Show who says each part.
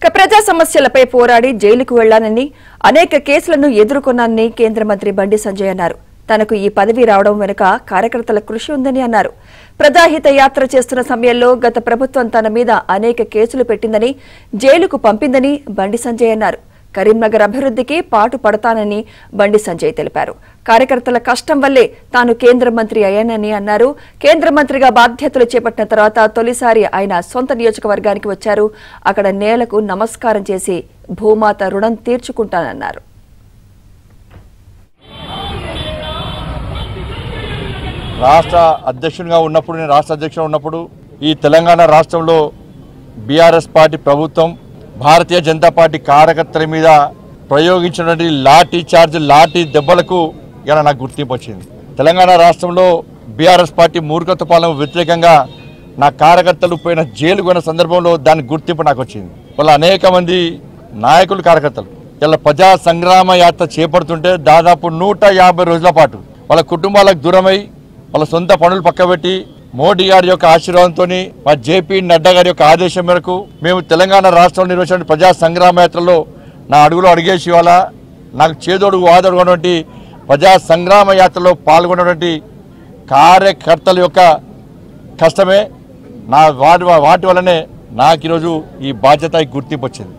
Speaker 1: ప్రజా సమస్యలపై పోరాడి జైలుకు వెళ్లానని అనేక కేసులను ఎదుర్కొన్నానని కేంద్ర మంత్రి బండి సంజయ్ అన్నారు. తనకు ఈ పదవి రావడం వెనుక కార్యకర్తల కృషి ఉందని అన్నారు. ప్రజాహిత యాత్ర చేస్తున్న సమయంలో గత ప్రభుత్వం తన మీద అనేక కేసులు పెట్టిందని, జైలుకు పంపిందని బండి సంజయ్ అన్నారు. కరీంనగర్ అభివృద్ధికి పాటు పడతానని బండి సంజయ్ తెలిపారు. కార్యకర్తల కష్టం వల్లే తాను కేంద్ర మంత్రి అయ్యానని అన్నారు. కేంద్ర మంత్రిగా బాధ్యతలు చేపట్టిన తర్వాత తొలిసారి ఆయన సొంత నియోజకవర్గానికి వచ్చారు. అక్కడ నేలకు నమస్కారం చేసి భూమాత రుణం తీర్చుకుంటానన్నారు.
Speaker 2: రాష్ట్ర అధ్యక్షునిగా ఉన్నప్పుడు నేను రాష్ట్ర అధ్యక్షుడు ఉన్నప్పుడు ఈ తెలంగాణ రాష్ట్రంలో బీఆర్ఎస్ పార్టీ ప్రభుత్వం భారతీయ జనతా పార్టీ కార్యకర్తల మీద ప్రయోగించినటువంటి లాఠీ చార్జ్ లాఠీ దెబ్బలకు ఇలా నాకు గుర్తింపు వచ్చింది. తెలంగాణ రాష్ట్రంలో బీఆర్ఎస్ పార్టీ మూర్ఖత్వ పాలనకు వ్యతిరేకంగా నా కార్యకర్తలు పోయిన జైలు కొన్న సందర్భంలో దాని గుర్తింపు నాకు వచ్చింది. వాళ్ళ అనేక మంది నాయకులు కార్యకర్తలు ఇలా ప్రజా సంగ్రామ యాత్ర చేపడుతుంటే దాదాపు 150 రోజుల పాటు వాళ్ళ కుటుంబాలకు దూరమై వాళ్ళ సొంత పనులు పక్కబెట్టి మోడీ గారి యొక్క ఆశీర్వాదంతో మా జేపీ నడ్డా గారి యొక్క ఆదేశం మేరకు మేము తెలంగాణ రాష్ట్రంలో నిర్వహించిన ప్రజా సంగ్రామ యాత్రలో నా అడుగులో అడిగేసి వాళ్ళ నాకు చేదోడు వాదోడు ఉన్నటువంటి ప్రజా సంగ్రామ యాత్రలో పాల్గొన్నటువంటి కార్యకర్తల యొక్క కష్టమే వాటి వల్లనే నాకు ఈరోజు ఈ బాధ్యత గుర్తింపు వచ్చింది.